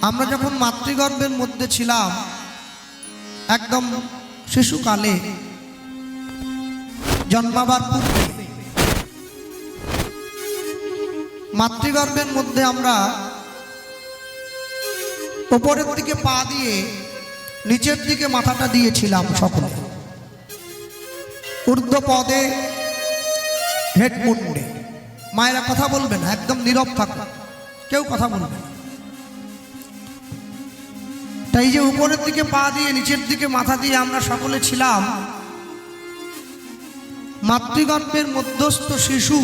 আমরা যখন মাতৃগর্ভের মধ্যে ছিলাম, একদম শিশুকালে, জন্মাবার পূর্বে মাতৃগর্ভের মধ্যে আমরা উপরের দিকে পা দিয়ে নিচের দিকে মাথাটা দিয়েছিলাম সকলে, ঊর্ধ্ব পদে হেড মুন্ডে। মায়েরা কথা বলবে না, একদম নীরব থাকবে, কেউ কথা বলবে না। তাই যে উপরের দিকে পা দিয়ে নিচের দিকে মাথা দিয়ে আমরা সকলে ছিলাম, মাতৃগর্ভের মধ্যস্থ শিশু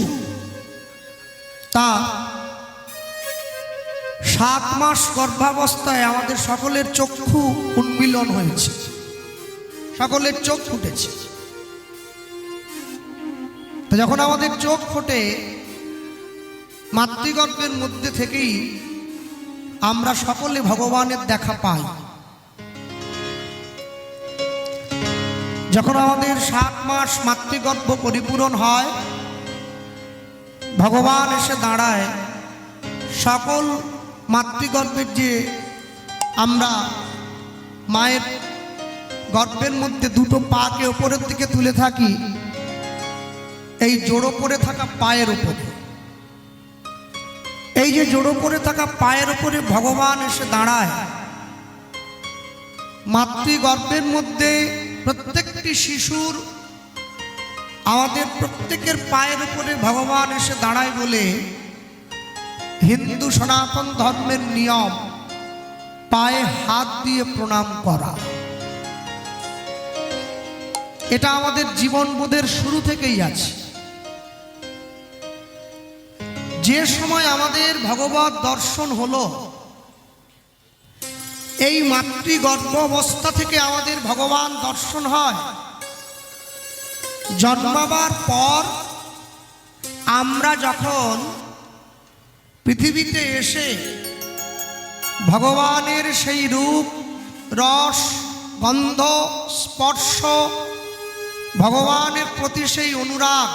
তা 7 মাস গর্ভাবস্থায় আমাদের সকলের চক্ষু উন্মিলন হয়েছে, সকলের চোখ ফুটেছে। তো যখন আমাদের চোখ ফোটে, মাতৃগর্ভের মধ্যে থেকেই আমরা সকলে ভগবানের দেখা পাই। যখন আমাদের 7 মাস মাতৃগর্ভ পরিপূরণ হয়, ভগবান এসে দাঁড়ায়। সকল মাতৃগর্ভের যে আমরা মায়ের গর্ভের মধ্যে দুটো পাকে ওপরের দিকে তুলে থাকি, এই জোড়ো করে থাকা পায়ের উপরে, এই যে জোড়ো করে থাকা পায়ের উপরে ভগবান এসে দাঁড়ায়। মাতৃগর্ভের মধ্যে প্রত্যেকটি শিশুর, আমাদের প্রত্যেকের পায়ের উপরে ভগবান এসে দাঁড়ায় বলে হিন্দু সনাতন ধর্মের নিয়ম পায়ে হাত দিয়ে প্রণাম করা। এটা আমাদের জীবনবোধের শুরু থেকেই আছে। যে সময় আমাদের ভগবত দর্শন হলো, এই মাতৃগর্ভ অবস্থা থেকে আমাদের ভগবান দর্শন হয়। জন্মাবার পর আমরা যখন পৃথিবীতে এসে ভগবানের সেই রূপ, রস, গন্ধ, স্পর্শ, ভগবানের প্রতি সেই অনুরাগ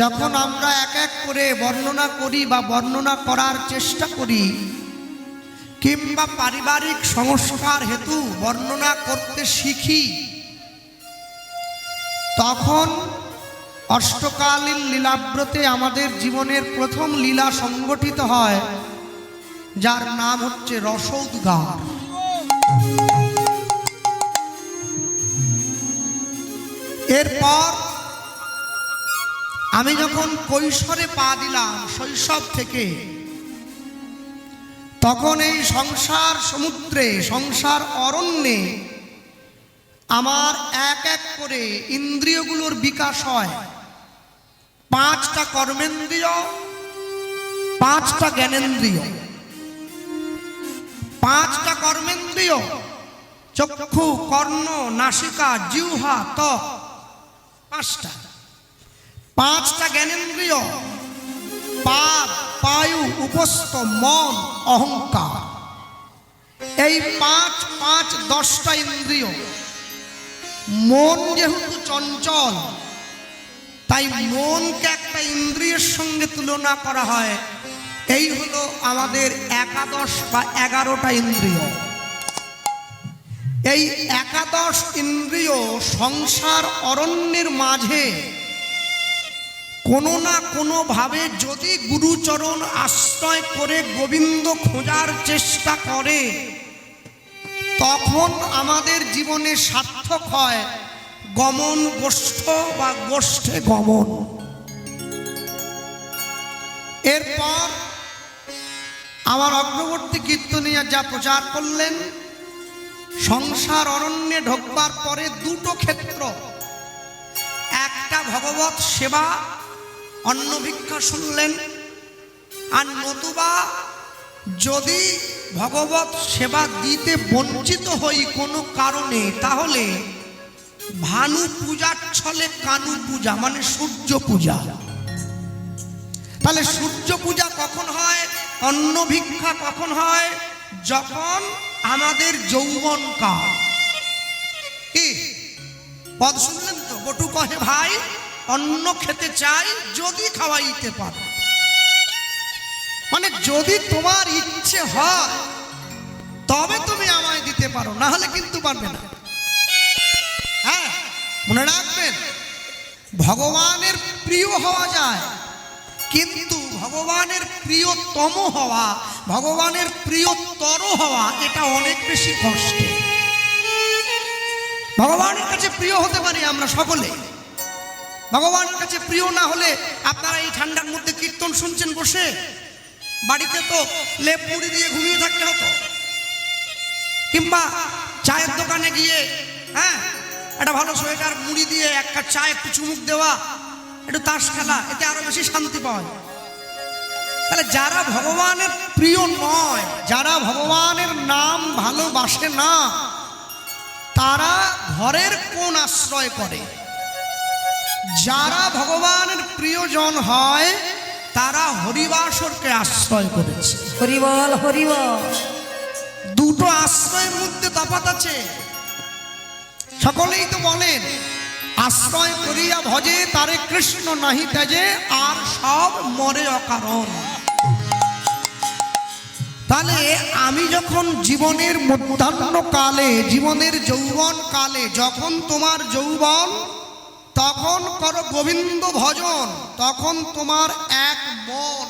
যখন আমরা এক এক করে বর্ণনা করি বা বর্ণনা করার চেষ্টা করি, কিংবা পারিবারিক সংস্কার হেতু বর্ণনা করতে শিখি, তখন অষ্টকালীন লীলাব্রতে আমাদের জীবনের প্রথম লীলা সংগঠিত হয়, যার নাম হচ্ছে রসোদ্গার। এরপর আমি যখন কৈশোরে পা দিলাম, শৈশব থেকে, তখন এই সংসার সমুদ্রে, সংসার অরণ্যে আমার এক এক করে ইন্দ্রিয়গুলোর বিকাশ হয়। 5টা কর্মেন্দ্রিয়, 5টা জ্ঞানেন্দ্রিয়। 5টা কর্মেন্দ্রিয়, চক্ষু, কর্ণ, নাসিকা, জিহ্বা, ত্বক, 5টা। 5টা জ্ঞানেন্দ্রিয়, পাদ, পায়ু, উপস্থ, মন, অহংকার। এই 5 10টা ইন্দ্রিয়। মন যেহেতু চঞ্চল, তাই মনকে একটা ইন্দ্রিয়ের সঙ্গে তুলনা করা হয়। এই হলো আমাদের 11 বা 11টা ইন্দ্রিয়। এই 11 ইন্দ্রিয় সংসার অরণ্যের মাঝে কোনো না কোনো ভাবে যদি গুরুচরণ আশ্রয় করে গোবিন্দ খোঁজার চেষ্টা করে, তখন আমাদের জীবনে সার্থক হয় গমন গোষ্ঠ বা গোষ্ঠে গমন। এরপর আমার অগ্রবর্তী কীর্তনীয়া যা প্রচার করলেন, সংসার অরণ্যে ঢোকবার পরে 2টো ক্ষেত্র, একটা ভগবত সেবা, অন্ন ভিক্ষা শুনলেন, আর নতুবা যদি ভগবত সেবা দিতে বঞ্চিত হই কোনো কারণে, তাহলে ভানু পূজার ছলে কানু পূজা, মানে সূর্য পূজা। তাহলে সূর্য পূজা কখন হয়, অন্ন ভিক্ষা কখন হয়, যখন আমাদের যৌবন কাল। কি পদ শুনলেন তো? বটু কহে ভাই অন্ন খেতে চাই, যদি খাওয়াইতে পারো। মানে যদি তোমার ইচ্ছে হয় তবে তুমি আমায় দিতে পারো, না হলে কিন্তু পারবে না। হ্যাঁ, মনে রাখবেন, ভগবানের প্রিয় হওয়া যায়, কিন্তু ভগবানের প্রিয়তম হওয়া, ভগবানের প্রিয়তর হওয়া, এটা অনেক বেশি কষ্ট। ভগবানের কাছে প্রিয় হতে পারি আমরা সকলে, ভগবানের কাছে প্রিয় না হলে আপনারা এই ঠান্ডার মধ্যে কীর্তন শুনছেন বসে, বাড়িতে তো লেপ মুড়ি দিয়ে ঘুমিয়ে থাকতে হতো, কিংবা চায়ের দোকানে গিয়ে হ্যাঁ একটা ভালো সোয়েটার মুড়ি দিয়ে এক কাপ চা একটু চুমুক দেওয়া, একটু তাস খেলা, এতে আরো বেশি শান্তি পাওয়া যায়। তাহলে যারা ভগবানের প্রিয় নয়, যারা ভগবানের নাম ভালোবাসে না, তারা ঘরের কোন আশ্রয় করে? যারা ভগবানের প্রিয়জন হয় তারা হরিবাসরকে আশ্রয় করেছে। হরিবল হরিবল। দুটো আশ্রয়ের মধ্যে তফাৎ আছে। সকলেই তো বলেন আশ্রয় করিয়া ভজে তারে কৃষ্ণ নাহি তেজে, আর সব মরে অকারণ। তাহলে আমি যখন জীবনের মধ্যাহ্ন কালে, জীবনের যৌবন কালে, যখন তোমার যৌবন, তখন করো গোবিন্দ ভজন, তখন তোমার এক মন।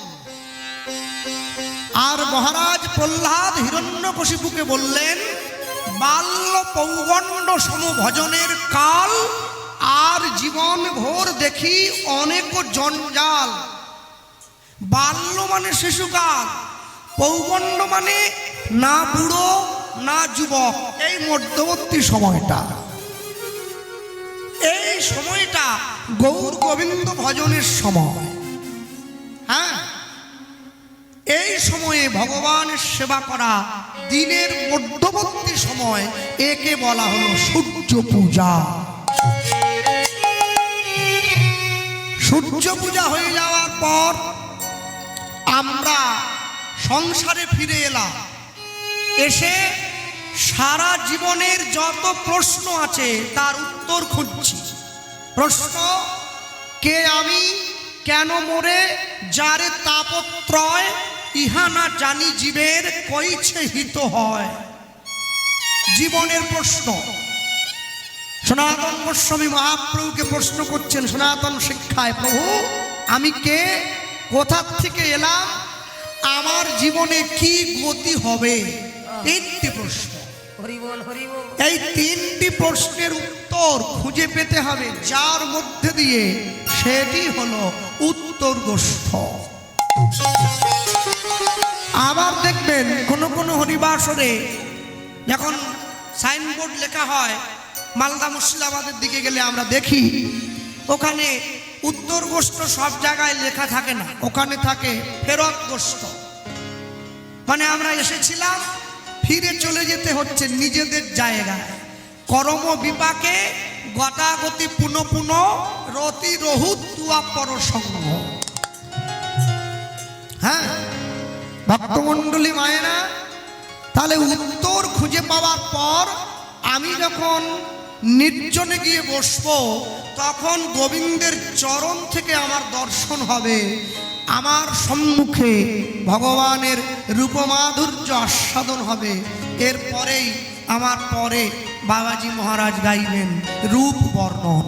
আর মহারাজ প্রহ্লাদ হিরণ্যকশিপুকে বললেন, বাল্য পৌগণ্ড সম ভজনের কাল, আর জীবন ভোর দেখি অনেক জঞ্জাল। বাল্য মানে শিশুকাল, পৌগণ্ড মানে না বুড়ো না যুবক, এই মধ্যবর্তী সময়টা, এই সময়টা গৌর গোবিন্দ ভজনের সময়। হ্যাঁ, এই সময়ে ভগবানের সেবা করা দিনের মধ্যবর্তী সময়, একে বলা হলো সূর্য পূজা। সূর্য পূজা হয়ে যাওয়ার পর আমরা সংসারে ফিরে এলাম, এসে সারা জীবনের যত প্রশ্ন আছে তার উত্তর খুঁজছি। প্রশ্ন, কে আমি, কেন মোরে, যারে তাপত্রয়, ইহা না জানি জীবের কইছে হিত হয়। জীবনের প্রশ্ন। সনাতন গোস্বামী মহাপ্রভুকে প্রশ্ন করছেন সনাতন শিক্ষায়, প্রভু আমি কে, কোথা থেকে এলাম, আমার জীবনে কি গতি হবে? তিনটি প্রশ্ন। হরিবল হরিবল। এই তিনটি প্রশ্নের উত্তর খুঁজে পেতে হবে, যার মধ্যে দিয়ে সেটি হলো উত্তর গোষ্ঠ। আবার দেখবেন কোন কোন হরিবাসরে যখন সাইনবোর্ড লেখা হয়, মালদা মুর্শিদাবাদের দিকে গেলে আমরা দেখি ওখানে উত্তর গোষ্ঠ সব জায়গায় লেখা থাকে না, ওখানে থাকে ফেরত গোষ্ঠ। মানে আমরা এসেছিলাম, ফিরে চলে যেতে হচ্ছে নিজেদের জায়গায়। কর্ম বিপাকে গতাগতি পুনঃ পুনঃ রতি রহুত তুয়া পরসঙ্গ। হ্যাঁ ভক্তমণ্ডলী মায়েরা, তাহলে উত্তর খুঁজে পাওয়ার পর আমি যখন নির্জনে গিয়ে বসবো, তখন গোবিন্দের চরণ থেকে আমার দর্শন হবে, আমার সম্মুখে ভগবানের রূপমাধুর্য আস্বাদন হবে। এরপরেই আমার পরে বাবাজি মহারাজ গাইবেন রূপ বর্ণন।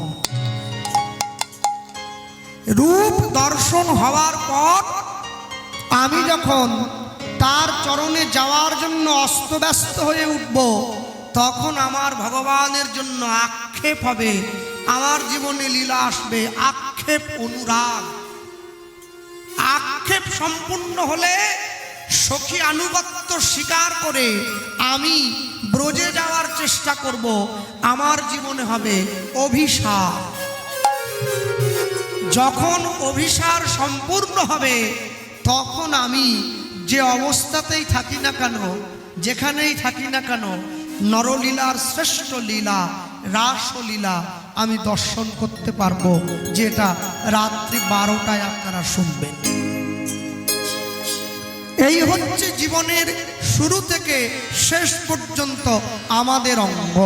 রূপ দর্শন হওয়ার পর আমি যখন তার চরণে যাওয়ার জন্য অস্তব্যস্ত হয়ে উঠব, তখন আমার ভগবানের জন্য আক্ষেপ হবে, আমার জীবনে লীলা আসবে আক্ষেপ অনুরাগ। আক্ষেপ সম্পূর্ণ হলে সখী আনুগত্য স্বীকার করে আমি ব্রজে যাওয়ার চেষ্টা করব, আমার জীবনে হবে অভিসার। যখন অভিসার সম্পূর্ণ হবে, তখন আমি যে অবস্থাতেই থাকি না কেন, যেখানেই থাকি না কেন, নরলীলার শ্রেষ্ঠ লীলা রাসলীলা আমি দর্শন করতে পারবো, যেটা রাত্রি 12টায় আপনারা শুনবেন। এই হচ্ছে জীবনের শুরু থেকে শেষ পর্যন্ত আমাদের অঙ্গ।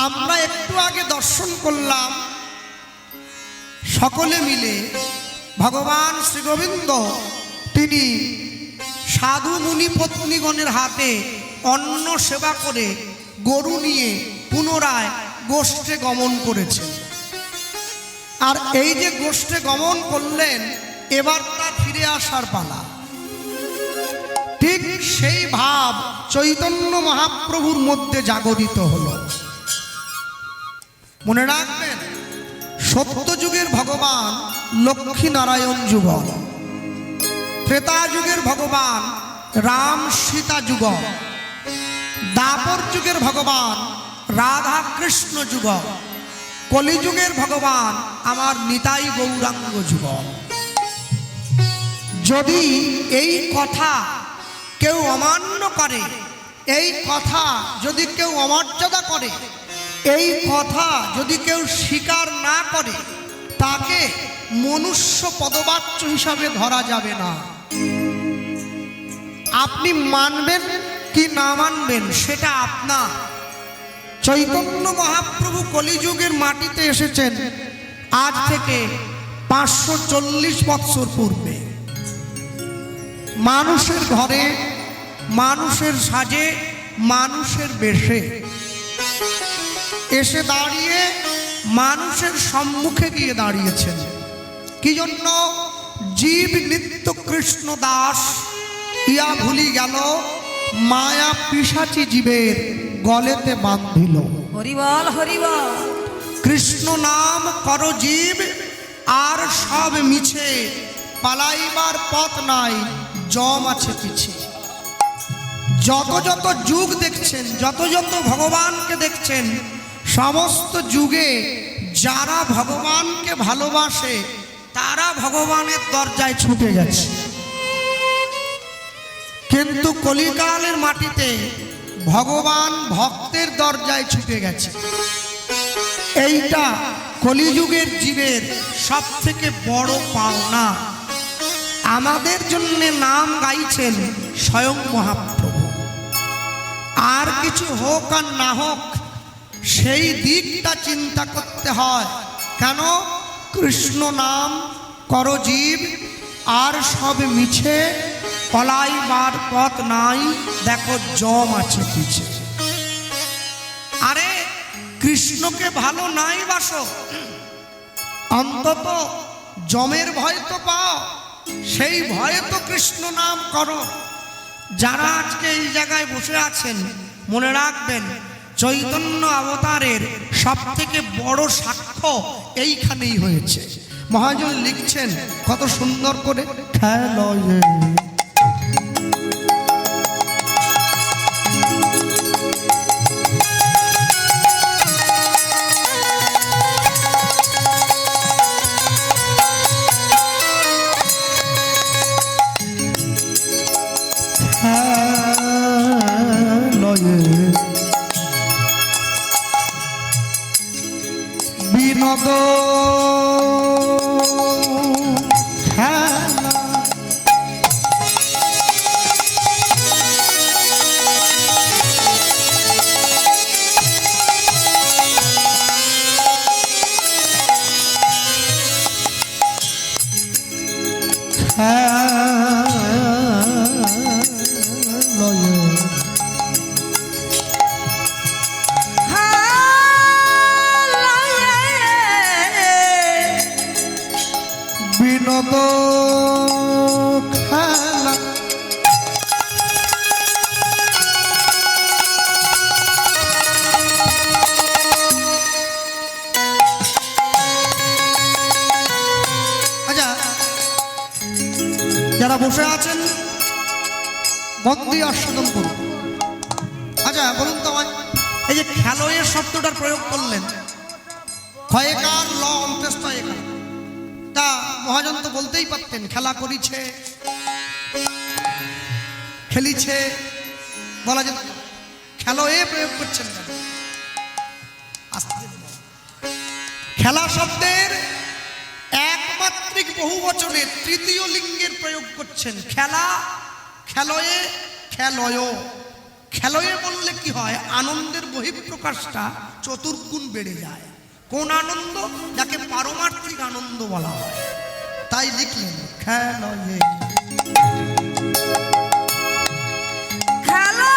আমরা একটু আগে দর্শন করলাম সকলে মিলে ভগবান শ্রী গোবিন্দ তিনি সাধু মুনি পত্নীগণের হাতে অন্ন সেবা করে গরু নিয়ে পুনরায় গোষ্ঠে গমন করেছেন। আর এই যে গোষ্ঠে গমন করলেন, এবার তার ফিরে আসার পালা। ঠিক সেই ভাব চৈতন্য মহাপ্রভুর মধ্যে জাগরিত হলো। মনে রাখবেন, সত্য যুগের ভগবান লক্ষ্মী নারায়ণ যুগল, ত্রেতা যুগের ভগবান রাম সীতা যুগল, দ্বাপর যুগের ভগবান রাধা কৃষ্ণ যুগল, কলিযুগের ভগবান আমার নিতাই গৌরাঙ্গ যুগল। যদি এই কথা কেউ অমান্য করে, এই কথা যদি কেউ অমর্যাদা করে, এই কথা যদি কেউ স্বীকার না করে, তাকে মনুষ্য পদবাচ্য হিসাবে ধরা যাবে না। আপনি মানবেন কি না মানবেন সেটা আপনার। চৈতন্য মহাপ্রভু কলিযুগের মাটিতে এসেছেন আজ থেকে 540 বৎসর পূর্বে। মানুষের ঘরে, মানুষের সাজে, মানুষের বেশে এসে দাঁড়িয়ে মানুষের সম্মুখে গিয়ে দাঁড়িয়েছেন। কি জন্য? জীব নিত্য কৃষ্ণ দাস ইয়া ভুলি গেল, মায়া পিশাচি জীবের গলেতে বাঁধিল। হরিবল হরিবল। কৃষ্ণ নাম কর জীব, আর সব মিছে, পালাইবার পথ নাই, জম আছে পিছে। যত যত যুগ দেখছেন, যত যত ভগবানকে দেখছেন, সমস্ত যুগে যারা ভগবানকে ভালোবাসে তারা ভগবানের দরজায় ছুটে গেছে। কিন্তু কলিকালের মাটিতে ভগবান ভক্তের দরজায় ছুটে গেছে। এইটা কলিযুগের জীবের সব থেকে বড় পাওনা। আমাদের জন্য নাম গাইছেন স্বয়ং মহাপ্রভু। আর কিছু হোক আর না হোক, সেই দিকটা চিন্তা করতে হয়। কেন? কৃষ্ণ নাম কর জীব, আর সব মিছে, পলাইবার পথ নাই, দেখো জম আছে পিছে। আরে কৃষ্ণকে ভালো নাই বাসো, অন্তত জমের ভয় তো পাও, সেই ভয়ে তো কৃষ্ণ নাম করো। যারা আজকে এই জায়গায় বসে আছেন, মনে রাখবেন চৈতন্য অবতারের সব থেকে বড় সাক্ষ্য এইখানেই হয়েছে। মহাজন লিখছেন কত সুন্দর করে, খেলয়ে বিনোদ খেলা, বিনোদ খেলা। আচ্ছা, যারা বসে আছেন মন দিয়ে আস্বাদন করুন। আচ্ছা বলুন তো আমায়, এই যে খেলোয়ের শব্দটার প্রয়োগ করলেন, ক্ষয়কার ল অন্ত্যেষ্ট একার, তা মহাজন তো বলতেই পারতেন খেলা করিছে, খেলিছে, বলা যেত। খেলোয়ে প্রয়োগ করছেন কেন? খেলা শব্দের একমাত্রিক বহুবচনে তৃতীয় লিঙ্গের প্রয়োগ করছেন। খেলা, খেলোয়ে, খেলয়। খেলয়ে বললে কি হয়? আনন্দের বহিঃপ্রকাশটা চতুর্গুণ বেড়ে যায়। কোন আনন্দ? যাকে পারমার্থিক আনন্দ বলা হয়। তাই লিখলেন খেলো এ খেলো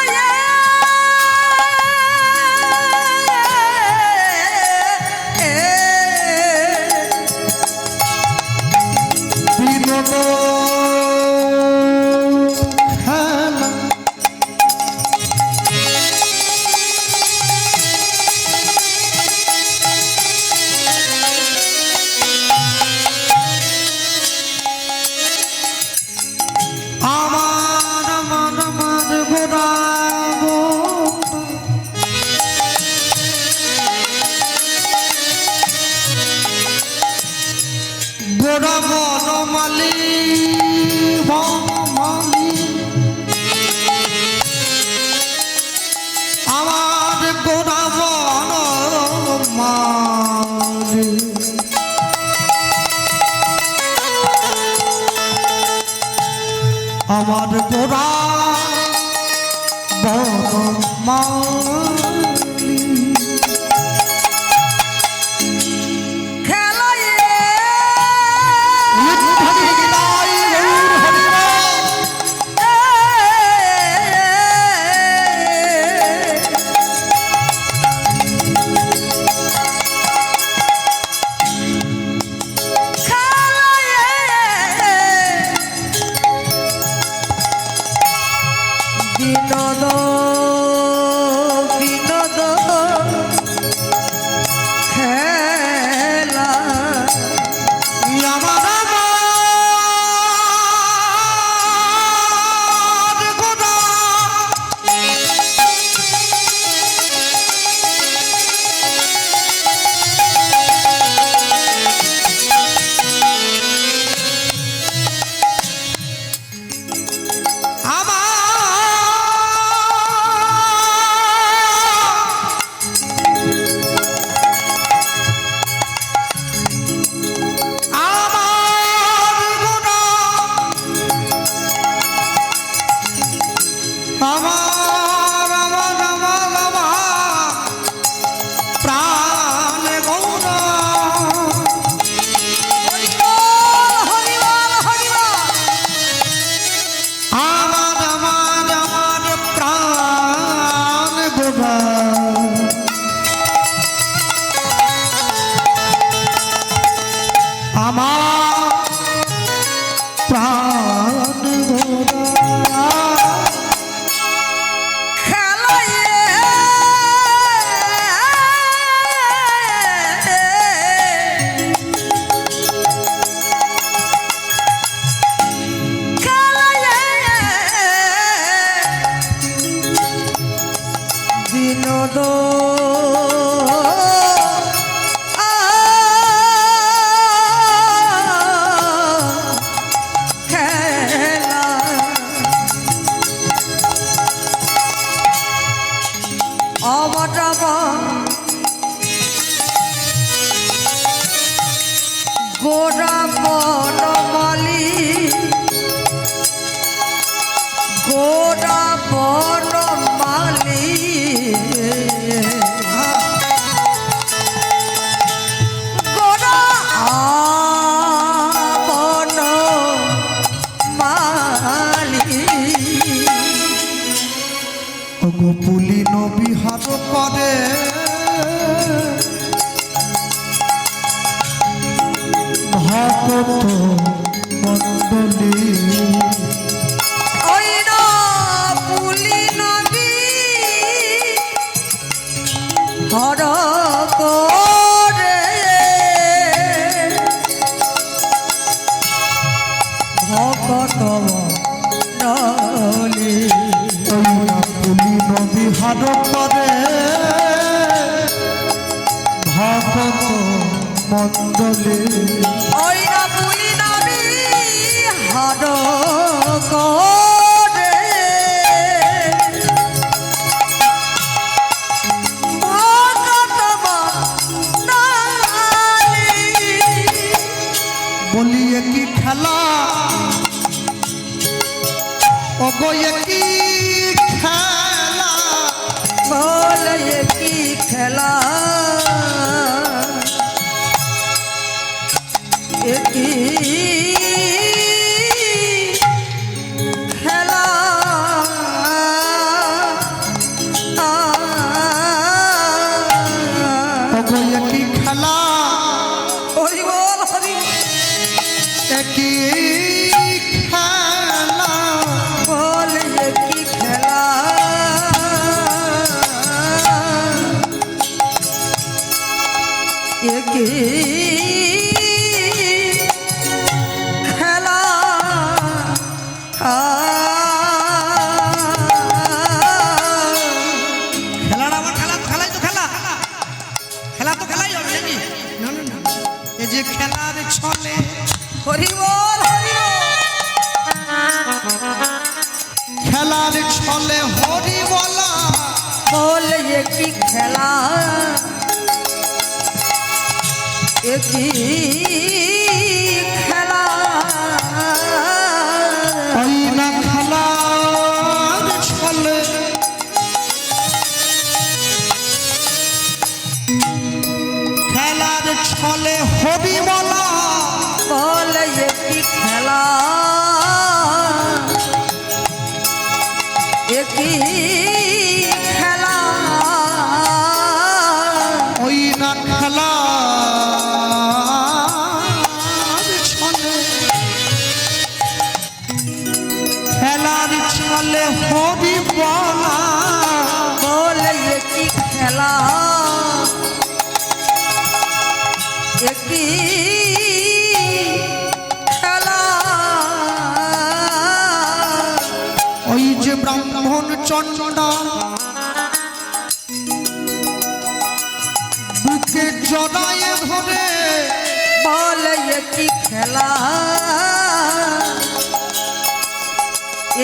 বিনোদ খেলা আমার আমার আমার গোড়াবো গোড়া বনমালী বনমালী আমার গোড়া বনমালী আমার গোড়া বনমালী খেলো বিনোদ বিনোদ খেলা আমার আমার গোড়া আমার আমার আমার আমার প্রাণ গৌরা হরিবল হরিবল আমার আমার আমার প্রাণ গৌরা আমার প্রাণ গৌরা খেলো বিনোদ খেলা অবটব গোড়া বনমালী গোড়া বনমালী গোড়া বনমালী গোপুলিন বিহার করে ভক্ত মণ্ডলী ওই না পুলি নবী হর করে ভকত মণ্ডলী পুলিন বিহার করে ভক্ত মণ্ডলী ওই না পুলি নবী হর করে ভকত মণ্ডলী বলিয়ে কি খেলা ওগোয়ে কি খেলা বলে কি খেলা একই খেলার ছলে হরি বলা বলে এ কি খেলা এ কি খেলা ওই না খেলার ছলে খেলার ছলে হরি বলা বলে এ কি খেলা এ কি খেলা ওই না খেলার ছলে খেলার ছলে হরি বলা বলে এ কি খেলা এ কি খেলা ওই যে ব্রাহ্মণ চণ্ডা বুকে জড়ায়ে ধরে বলে এ কি খেলা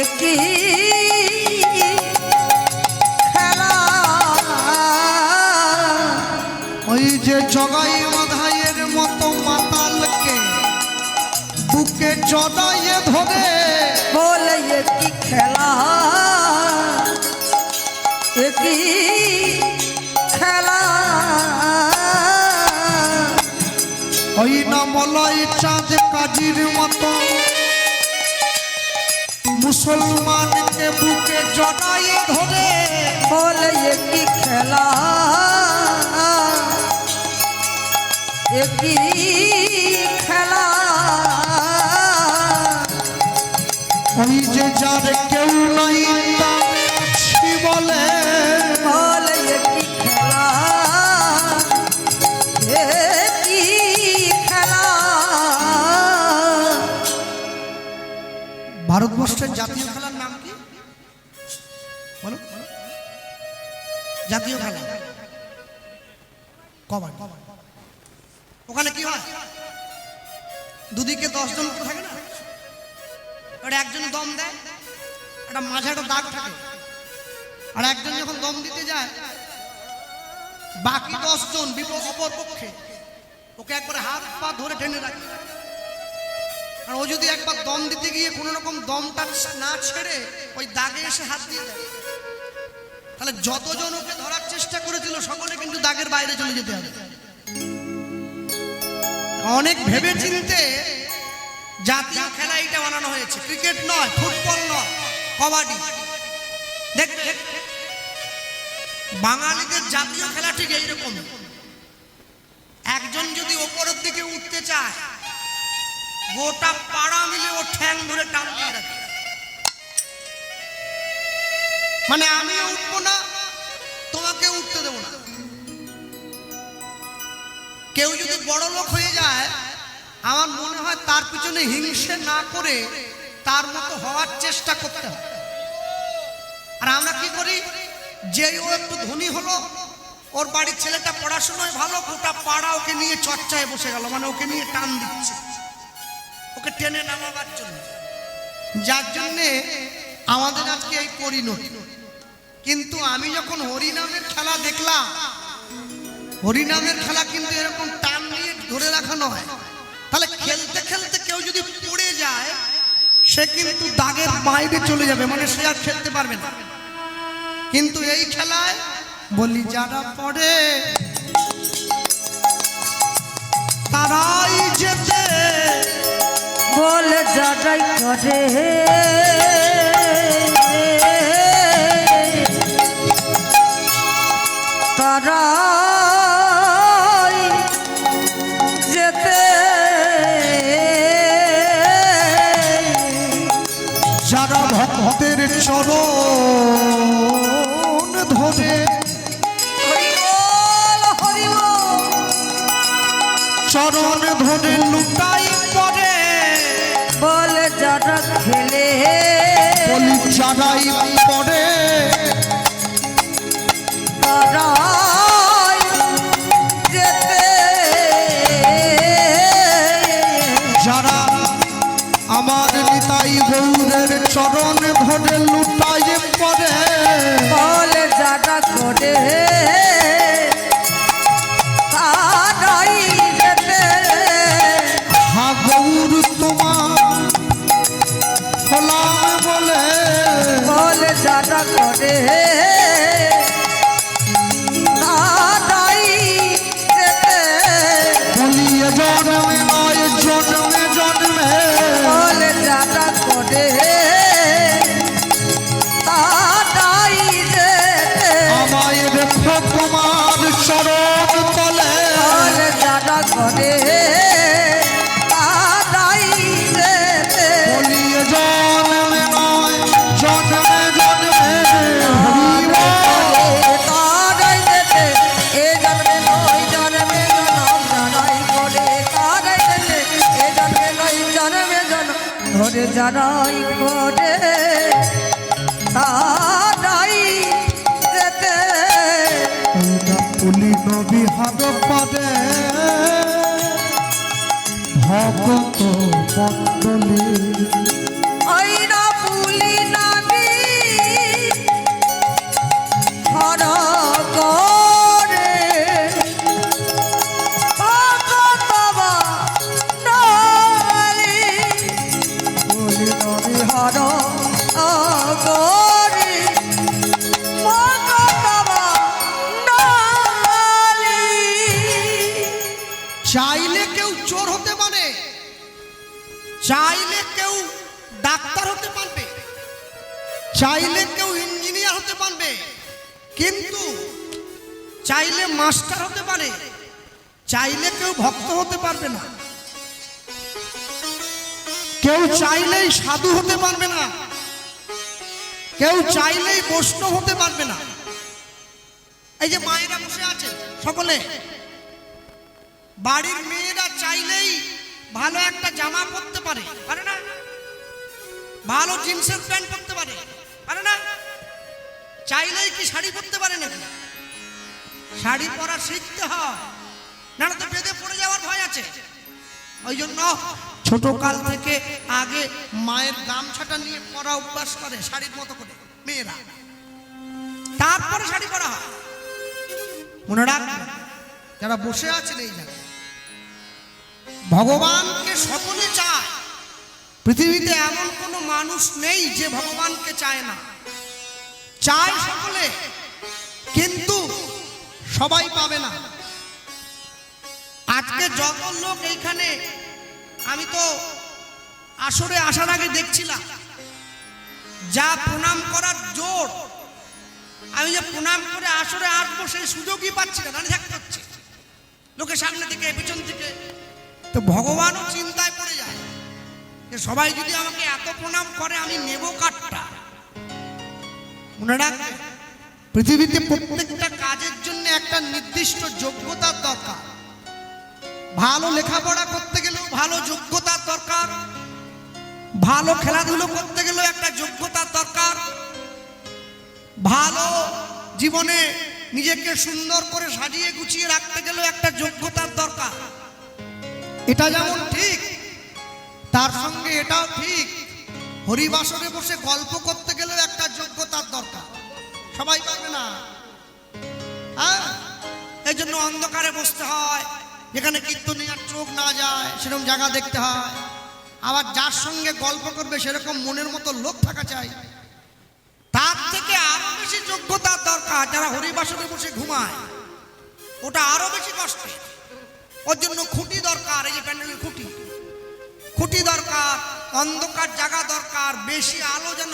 এ কি খেলা ওই যে জগাই মাধাইয়ের মতো মাতালকে বুকে জড়ায়ে ধরে বলে এ কি খেলা এ কি খেলা ওই না মলয় চাঁদ কাজীর মতো মুসলমানকে বুকে জড়ায়ে ধরে বলে এ কি খেলা এ কি খেলা ওই যে যার কেউ নাই তার আছি বলে বলে এ কি খেলা এ কি খেলা ভারতবর্ষের জাতীয় খেলার নাম কি বলো জাতীয় খেলা কবাডি। ওখানে কি হয় দুদিকে 10 জন করে থাকে না, ওটা একজন দম দেয়, একটা মাঝে একটা দাগ থাকে, আর একজন যখন দম দিতে যায় বাকি 10 জন অপর পক্ষে ওকে একবারে হাত পা ধরে টেনে রাখে। আর ও যদি একবার দম দিতে গিয়ে কোনো রকম দমটা না ছেড়ে ওই দাগে এসে হাত দিয়ে দেয়, তাহলে যতজন ওকে ধরার চেষ্টা করেছিল সকলে কিন্তু দাগের বাইরে চলে যেতে হবে। অনেক ভেবে চিনতে জাতীয় খেলা এটা বানানো হয়েছে, ক্রিকেট নয়, ফুটবল নয়, কবাডি। দেখবে বাঙালিদের জাতীয় খেলা ঠিক এইরকম, একজন যদি ওপরের দিকে উঠতে চায় গোটা পাড়া মিলে ও ঠ্যাং ধরে টান দিয়ে রাখে, মানে আমিও উঠবো না তোমাকে উঠতে দেবো না। কেউ যদি বড় লোক হয়ে যায় আমার মনে হয় তার পিছনে হিংসে না করে তার মতো হওয়ার চেষ্টা করতে হবে। আর আমরা কি করি, যে ও একটু ধনী হলো, ওর বাড়ির ছেলেটা পড়াশোনায় ভালো, গোটা পাড়া ওকে নিয়ে চর্চায় বসে গেল, মানে ওকে নিয়ে টান দিচ্ছে, ওকে টেনে নামাবার জন্য, যার জন্যে আমাদের আজকে এই পরিণতি। কিন্তু আমি যখন হরিনামের খেলা দেখলাম, হরিনামের খেলা কিন্তু এরকম টান দিয়ে ধরে রাখা নয়, তাহলে খেলতে খেলতে কেউ যদি পড়ে যায় সে কিন্তু দাগের বাইরে চলে যাবে, মানে সে আর খেলতে পারবে না। কিন্তু এই খেলায় বলি যারা পড়ে তারাই যেতে বলে যারাই করে তারাই যেতে, যারা ভক্তের চরণ ধরে হরিবল হরিবল চরণ ধরে লুটাই পড়ে, বলে যারা খেলে বলি যারাই পড়ে তারাই যেতে, যারা আমার নিতাই গৌরের চরণ ধরে লুটাইয়ে যারা করে তারাই যেতে বলিয়ে জন্মে নয় জন্মে জন্মে বলে যারা করে তারাই যেতে আমায় দেখো তোমার চরণ তলে বলে যারা করে তারাই যেতে বলিয়ে জন্মে নয় জন্মে জন্মে তারাই যেতে এ জন্মে নয় জন্মে জনম জানাই করে তারাই যেতে এ জন্মে নয় জন্মে জনম ধরে জানাই করে তারাই যেতে পুলি নবী হাবে পারে ভগত মণ্ডলী ওই না পুলি নাবি হর করে ভগতবা নালি পুলি নাবি হর করে ভগতবা নালি চাইলে কেউ চোর হতে পারে, চাইলে কেউ ডাক্তার হতে পারবে, চাইলে কেউ ইঞ্জিনিয়ার হতে পারবে, কিন্তু চাইলে মাস্টার হতে পারে, চাইলে কেউ ভক্ত হতে পারবে না। কেউ চাইলেই সাধু হতে পারবে না, কেউ চাইলেই বৈষ্ণব হতে পারবে না। এই যে মায়েরা বসে আছে সকলে, বাড়ির মেয়েরা চাইলেই ভালো একটা জামা পরতে পারে, পারে না? ভালো জিন্সের প্যান্ট পরতে পারে, পারে না? চাইলেই কি শাড়ি পরতে পারে নাকি? শাড়ি পরা শিখতে হয়, না তো বেঁধে পড়ে যাওয়ার ভয় আছে। ওই জন্য ছোট কাল থেকে আগে মায়ের গামছাটা নিয়ে পরা অভ্যাস করে শাড়ির মতো করে মেয়েরা, তারপরে শাড়ি পরা হয়। মনে রাখবেন যারা বসে আছেন এই জায়গায়, ভগবানকে সকলে চায়। পৃথিবীতে এমন কোনো মানুষ নেই যে ভগবানকে চায় না, চায় সকলে, কিন্তু সবাই পাবে না। আজকে যত লোক এইখানে, আমি তো আসরে আসার আগে দেখছিলাম যা প্রণাম করার জোর, আমি যে প্রণাম করে আসরে আসবো সেই সুযোগই পাচ্ছি না, দাঁড়িয়ে থাকতে হচ্ছে লোকের সামনে থেকে পিছন থেকে। তো ভগবানও চিন্তায় পড়ে যায় যে সবাই যদি আমাকে এত প্রণাম করে আমি নেব কাঠটা। মনে রাখবে পৃথিবীতে প্রত্যেকটা কাজের জন্য একটা নির্দিষ্ট যোগ্যতার দরকার। ভালো লেখাপড়া করতে গেলেও ভালো যোগ্যতার দরকার, ভালো খেলাধুলো করতে গেলেও একটা যোগ্যতার দরকার, ভালো জীবনে নিজেকে সুন্দর করে সাজিয়ে গুছিয়ে রাখতে গেলেও একটা যোগ্যতার দরকার। এটা যেমন ঠিক, তার সঙ্গে এটাও ঠিক, হরিবাসরে বসে গল্প করতে গেলেও একটা যোগ্যতার দরকার। সবাই পারবে না, হ্যাঁ? এই জন্য অন্ধকারে বসতে হয়, যেখানে কীর্তনিয়ার চোখ না যায় সেরকম জায়গা দেখতে হয়। আবার যার সঙ্গে গল্প করবে সেরকম মনের মতো লোক থাকা চাই। তার থেকে আরো বেশি যোগ্যতার দরকার যারা হরিবাসরে বসে ঘুমায়, ওটা আরো বেশি কষ্টের। ওর জন্য খুঁটি দরকার, এই যে প্যান্ডেলের খুঁটি, খুঁটি দরকার, অন্ধকার জায়গা দরকার, বেশি আলো যেন।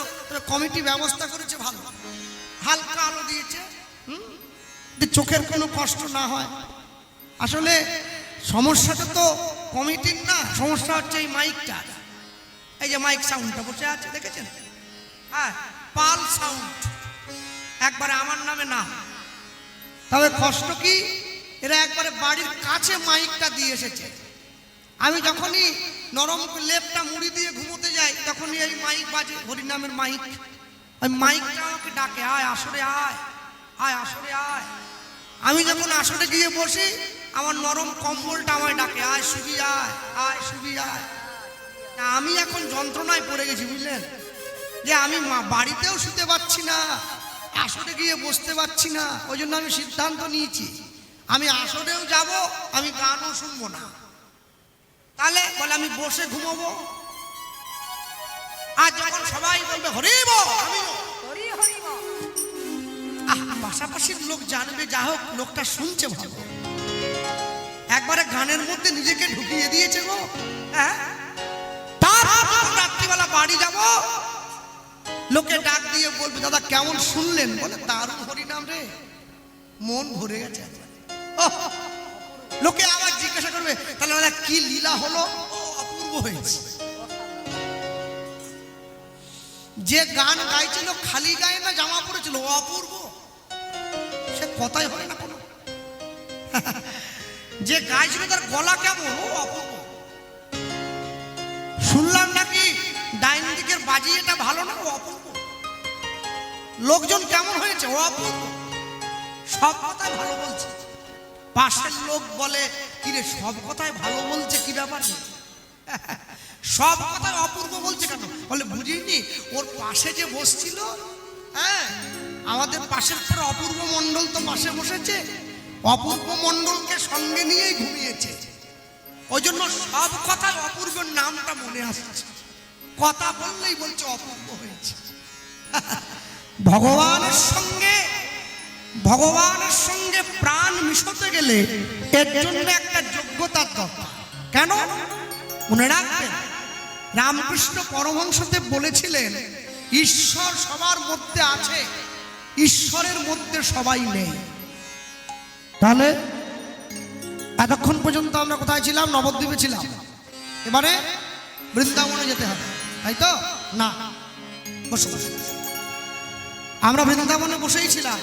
কমিটি ব্যবস্থা করেছে ভালো, হালকা আলো দিয়েছে, চোখের কোনো কষ্ট না হয়। আসলে সমস্যাটা তো কমিটির না, সমস্যা হচ্ছে এই মাইকটা। এই যে মাইক সাউন্ডটা বসে আছে দেখেছেন, হ্যাঁ, পাল সাউন্ড, একবারে আমার নামে না। তবে কষ্ট কি, এরা একবারে বাড়ির কাছে মাইকটা দিয়ে এসেছে। আমি যখনই নরম লেপটা মুড়ি দিয়ে ঘুমোতে যাই তখনই এই মাইক বাজে, হরিনামের মাইক। ওই মাইকটা আমাকে ডাকে, আয় আসরে আয়, আয় আসরে আয়। আমি যখন আসরে গিয়ে বসি আমার নরম কম্বলটা আমায় ডাকে, আয় শুবি আয়, আয় শুবি আয়। আমি এখন যন্ত্রণায় পড়ে গেছি, বুঝলেন, যে আমি বাড়িতেও শুতে পারছি না, আসরে গিয়ে বসতে পারছি না। ওই জন্য আমি সিদ্ধান্ত নিয়েছি আমি আসরেও যাব, আমি গানও শুনবো না। তাহলে বলে আমি বসে ঘুমাবো। আর যখন সবাই বলবে হরি বল, আমি পাশাপাশির লোক জানবে, যা হোক লোকটা শুনছে ভালো। একবারে গানের মধ্যে নিজেকে ঢুকিয়ে দিয়েছে গো। হ্যাঁ, তারপর রাত্রিবেলা বাড়ি যাব, লোকে ডাক দিয়ে বলবে দাদা কেমন শুনলেন? বলে দারুণ হরিনাম রে, মন ভরে গেছে। ওহ, লোকে আবার জিজ্ঞাসা করবে তাহলে দাদা কি লীলা হলো? ও অপূর্ব হয়েছে। যে গান গাইছিল খালি গায়ে না জামা পড়েছিল, ও অপূর্ব, সে কথাই হয় না কোনো। যে গাইছিল তার গলা কেমন, ও অপূর্ব। শুনলাম নাকি ডাইন দিকের বাজিয়েটা ভালো না, ও অপূর্ব। লোকজন কেমন হয়েছে, ও অপূর্ব। সব কথাই ভালো বলছে। পাশের লোক বলে কিরে সব কথাই ভালো বলছে, কি ব্যাপার? সব কথাই অপূর্ব বলছে কেন? বলে বুঝিনি, ওর পাশে যে বসছিল, হ্যাঁ আমাদের পাশের পরে অপূর্ব মণ্ডল তো পাশে বসেছে, অপূর্ব মণ্ডলকে সঙ্গে নিয়েই ঘুমিয়েছে, ওই জন্য সব কথায় অপূর্বের নামটা মনে আসছে। কথা বললেই বলছে অপূর্ব হয়েছে। ভগবানের সঙ্গে প্রাণ মিশতে গেলে এর জন্য একটা যোগ্যতার দরকার। কেন? মনে রাখবেন, রামকৃষ্ণ পরমহংসদেব বলেছিলেন ঈশ্বর সবার মধ্যে আছে, ঈশ্বরের মধ্যে সবাই নেই। তাহলে এতক্ষণ পর্যন্ত আমরা কোথায় ছিলাম? নবদ্বীপে ছিলাম। এবারে বৃন্দাবনে যেতে হবে, তাই তো? না, বসে বসে আমরা বৃন্দাবনে বসেই ছিলাম,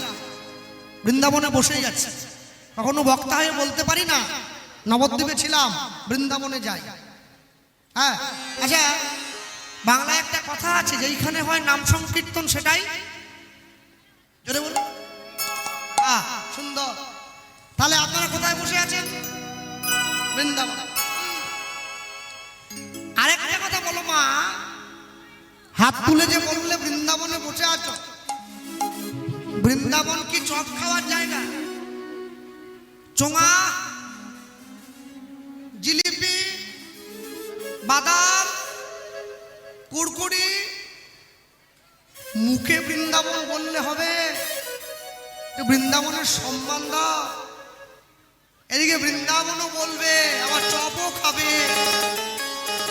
বৃন্দাবনে বসেই যাচ্ছি। কখনো বক্তা হয়ে বলতে পারি না নবদ্বীপে ছিলাম, বৃন্দাবনে যাই। হ্যাঁ, আচ্ছা, বাংলায় একটা কথা আছে, যেইখানে হয় নাম সংকীর্তন সেটাই জোরে বলুন। সুন্দর। তাহলে আপনারা কোথায় বসে আছেন? বৃন্দাবন। আরেকটা কথা বলো মা, হাত তুলে যে বললে বৃন্দাবনে বসে আছো, বৃন্দাবন কি চপ খাওয়ার জায়গা? চোঙা, জিলিপি, বাদাম, কুড়কুড়ি, মুখে বৃন্দাবন বললে হবে? বৃন্দাবনের সম্মান দাও। এদিকে বৃন্দাবনও বলবে, আবার চপও খাবে।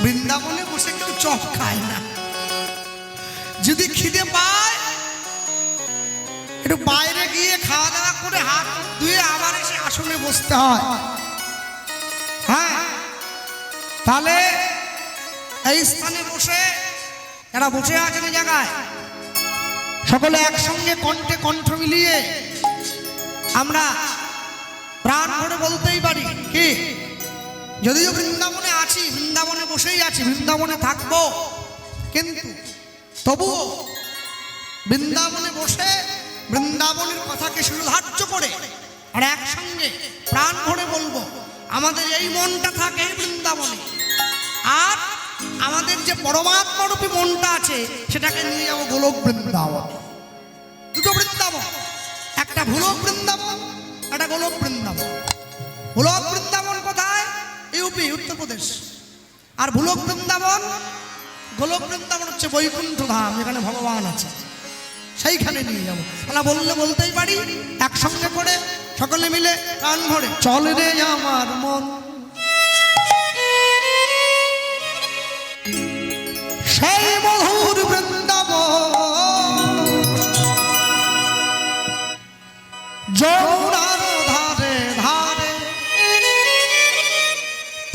বৃন্দাবনে বসে কেউ চপ খায় না। যদি খিদে পায় একটু বাইরে গিয়ে খাওয়া দাওয়া করে হাত ধুয়ে আবার এসে আসনে বসতে হয়। হ্যাঁ, তাহলে এই স্থানে বসে যারা বসে আছেন এই জায়গায় সকলে একসঙ্গে কণ্ঠে কণ্ঠ মিলিয়ে আমরা প্রাণ ভরে বলতেই পারি কি, যদিও বৃন্দাবনে আছি, বৃন্দাবনে বসেই আছি, বৃন্দাবনে থাকবো, কিন্তু তবুও বৃন্দাবনে বসে বৃন্দাবনের কথাকে সুধার্য করে আর একসঙ্গে প্রাণ ভরে বলবো আমাদের এই মনটা থাকে বৃন্দাবনে, আর আমাদের যে পরমাত্মারূপী মনটা আছে সেটাকে নিয়ে যাবো গোলক বৃন্দাবন। দুটো বৃন্দাবন, একটা ভুলক বৃন্দাবন, একটা গোলক বৃন্দাবন। ভুলক বৃন্দাবন কোথায়? ইউপি, উত্তরপ্রদেশ। আর ভুলক বৃন্দাবন, গোলক বৃন্দাবন হচ্ছে বৈকুণ্ঠ ধাম, যেখানে ভগবান আছে, সেইখানে নিয়ে যাবো। তাহলে বললে বলতেই পারি একসঙ্গে করে সকলে মিলে প্রাণ ভরে চল রে আমার মন সেই মধুর বৃন্দাবন, যমুনার ধারে ধারে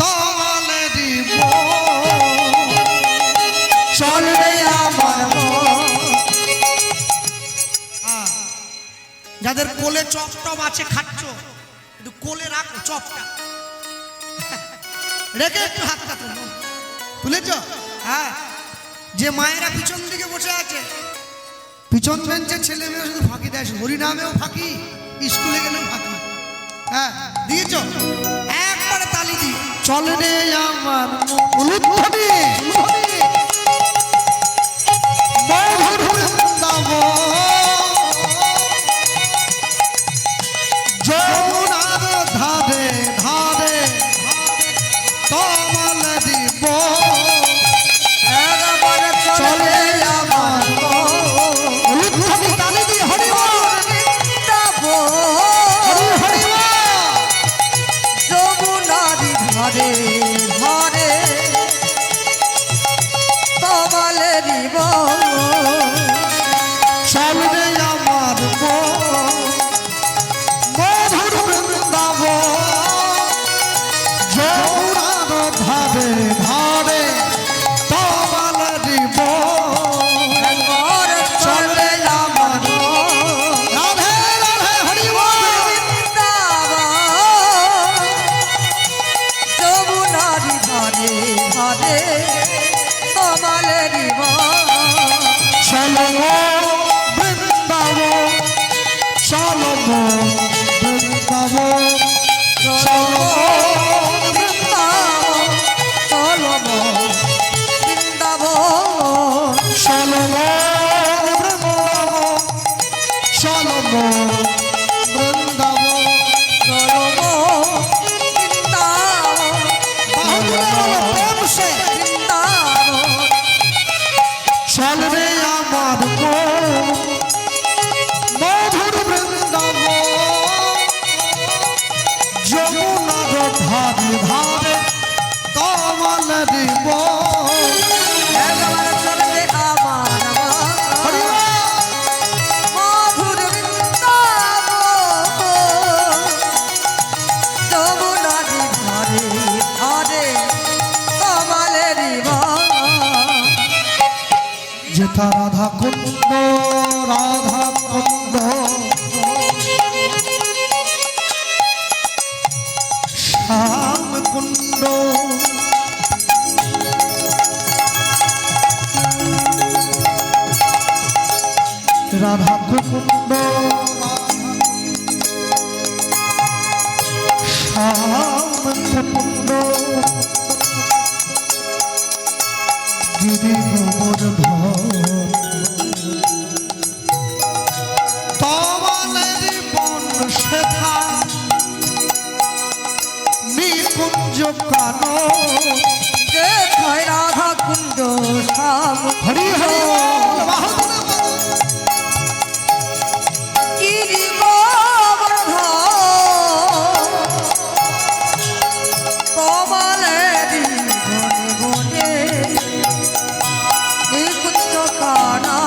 তমালে দিব চল রে আমার মন। যাদের কোলে চপ টপ আছে খাচ্ছ, একটু কোলে রাখো চপটা, রেখে একটু হাতটা তুলেছ। হ্যাঁ, যে মায়েরা পিছন দিকে বসে আছে, পিছন বেঞ্চের ছেলে মেয়ে শুধু ফাঁকি দেয়, হরিনামেও ফাঁকি, স্কুলে গেলেও ফাঁকি। হ্যাঁ, দিয়েছ? একবারে তালি দিয়ে চল রে আমার উলুধ্বনি মধুর বৃন্দাবন, যমুনার ধারে ধারে তমাল দিব চলে আমার তালি দিয়ে হরি চলো মো বৃন্দাবন চলো মো বৃন্দাবন বাহুগুলো বলো প্রেম সে বৃন্দাবন চল রে আমার গো মধুর বৃন্দাবন যমুনার ধারে ধারে কমল দিব একবার চলবে আমার মধুর বৃন্দাবন যমুনারি ধারে ধারে কমলেরি বন যেটা রাধা কুণ্ড রাধা কুণ্ড শ্যাম কুণ্ড রাধা কুণ্ড শ্যাম কুণ্ড গিরি গোবর্ধন তমালের বন শেখা নিকুঞ্জ কানো যে ছয় রাধা কুঞ্জ শ্যাম হরি হরি বল, বাহুগুলো বলো। গিরি গোবর্ধন কমলেরি বনে বনে নিকুঞ্জ কানা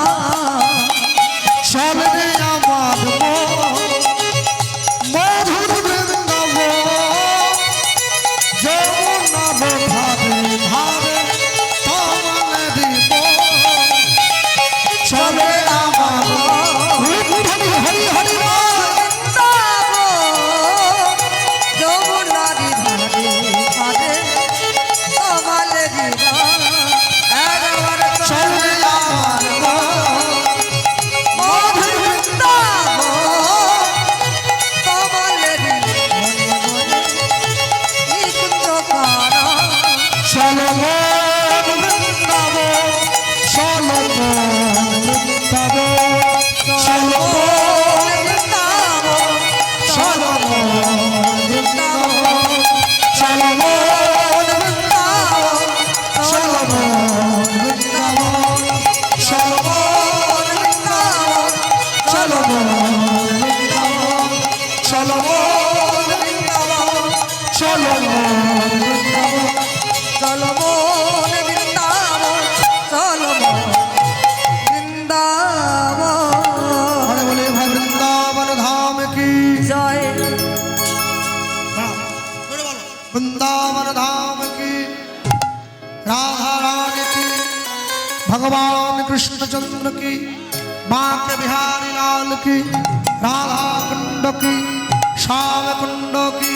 চল রে আমার মধুর বৃন্দাবন যমুনার ধারে ধারে কমল দিব চল রে আমার হরি হরি হরি বল। যমুনারি ধারে ধারে কমলেরি বন একবার চল রে আমার মধুর বৃন্দাবন কমলেরি বনে বনে নিকুঞ্জ কানা চল বৃন্দাবন চল বৃন্দাবন চল বৃন্দাবন চল বৃন্দাবন চল বৃন্দাবন চল বৃন্দাবন চল বৃন্দাবন চল বৃন্দাবন চল বৃন্দাবন চল বৃন্দাবন চলো মন বৃন্দাবন চলো মন বৃন্দাবন বলে বলে ভাই বৃন্দাবন ধাম কি জয় वृंदावन धाम की राधा रानी की भगवान कृष्णचंद्र की माँ के बिहारी लाल की राधा कुंड की श्याम कुंड की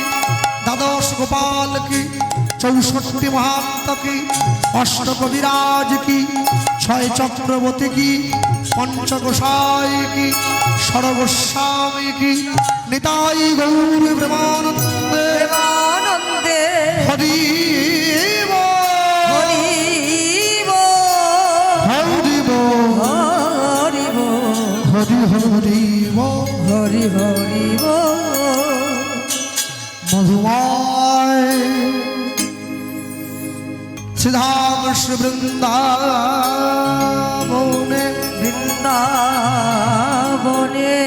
द्वादश गोपाल की 64 महांत की अष्ट कविराज की 6 चक्रवर्ती की पंच गोसाई की सर्वस्वामी की निताई गौर प्रेमानंदे প্রেমানন্দে हरि হরি हरि হরি हरि हरि হরি হরি मधुमाय सिद्धाकृष्ण वृंदावने বৃন্দাবনে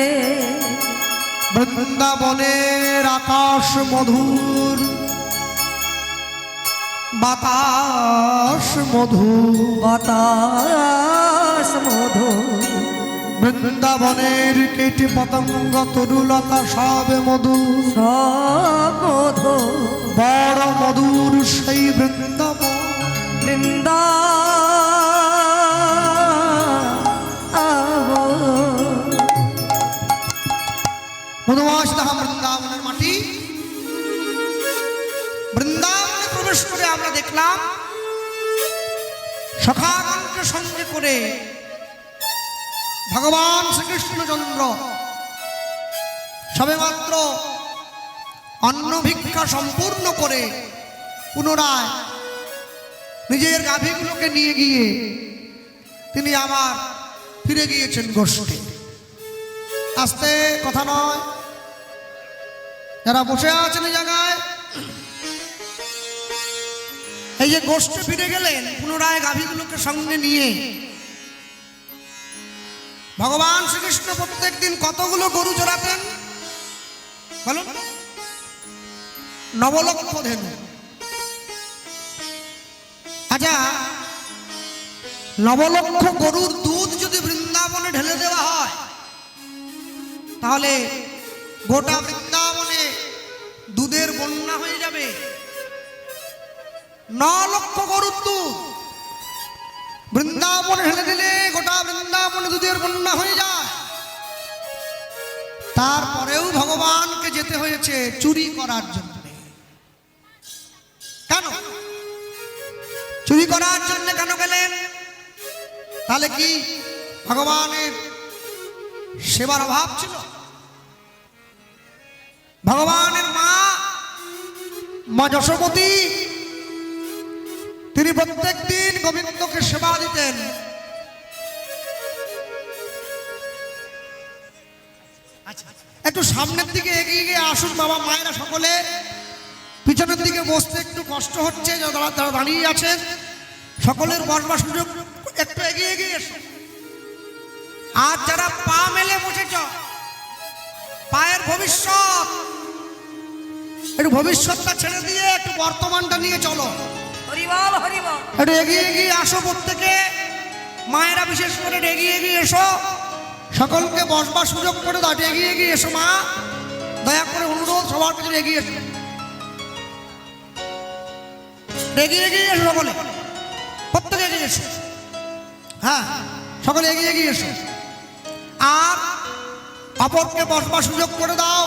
বৃন্দাবনের আকাশ মধুর বাতাস মধুর বাতাস মধু বৃন্দাবনের কীটি পতঙ্গ তরুলতা সব মধু সব মধু বড় মধুর সেই বৃন্দাবন মধুমাসদাম বৃন্দাবনের মাটি বৃন্দাবনে প্রবেশ করে আমরা দেখলাম সখাগণকে সঙ্গে করে ভগবান শ্রীকৃষ্ণচন্দ্র সবেমাত্র অন্ন ভিক্ষা সম্পূর্ণ করে পুনরায় নিজের গাভীগুলোকে নিয়ে গিয়ে তিনি আবার ফিরে গিয়েছেন গোষ্ঠী আস্তে, কথা নয়। যারা বসে আছেন এই জায়গায়, এই যে গোষ্ঠে ফিরে গেলেন পুনরায় গাভীগুলোকে সঙ্গে নিয়ে, ভগবান শ্রীকৃষ্ণ প্রত্যেক দিন কতগুলো গরু চড়াতেন বলুন? 9 লক্ষ ধেনু। আচ্ছা, 9 লক্ষ গরুর দুধ যদি বৃন্দাবনে ঢেলে দেওয়া হয়, তাহলে গোটা বৃন্দাবনে দুধের বন্যা হয়ে যাবে। 9 লক্ষ গরুর দুধ বৃন্দাবনে ঢেলে দিলে গোটা বৃন্দাবনে দুধের বন্যা হয়ে যায়। তারপরেও ভগবানকে যেতে হয়েছে চুরি করার জন্য। কেন চুরি করার জন্য কেন গেলেন? তাহলে কি ভগবানের সেবার অভাব ছিল? ভগবানের মা যশোমতী তিনি প্রত্যেক দিন গোবিন্দকে সেবা দিতেন। একটু সামনের দিকে এগিয়ে গিয়ে আসুন বাবা মায়েরা সকলে। পিছনের দিকে বসতে একটু কষ্ট হচ্ছে, যারা দাঁড়িয়ে আছেন সকলের বসবার সুযোগ, একটু এগিয়ে এগিয়ে এসো। আর যারা পা মেলে বসেছ, পায়ের ভবিষ্যৎ, একটু ভবিষ্যৎটা ছেড়ে দিয়ে একটু বর্তমানটা নিয়ে চলো। হরিবল হরিবল। একটু এগিয়ে এগিয়ে আসো প্রত্যেকে, মায়েরা বিশেষ করে এগিয়ে এগিয়ে এসো। সকলকে বসবার সুযোগ করে দাও, এগিয়ে এগিয়ে এসো মা, দয়া করে অনুরোধ সবার পিছনে এগিয়ে এসো, এগিয়ে এগিয়ে এসো সকলে, প্রত্যেকে এগিয়ে এসো। হ্যাঁ, সকলে এগিয়ে এগিয়ে এসো। আর অপরকে বসবার সুযোগ করে দাও।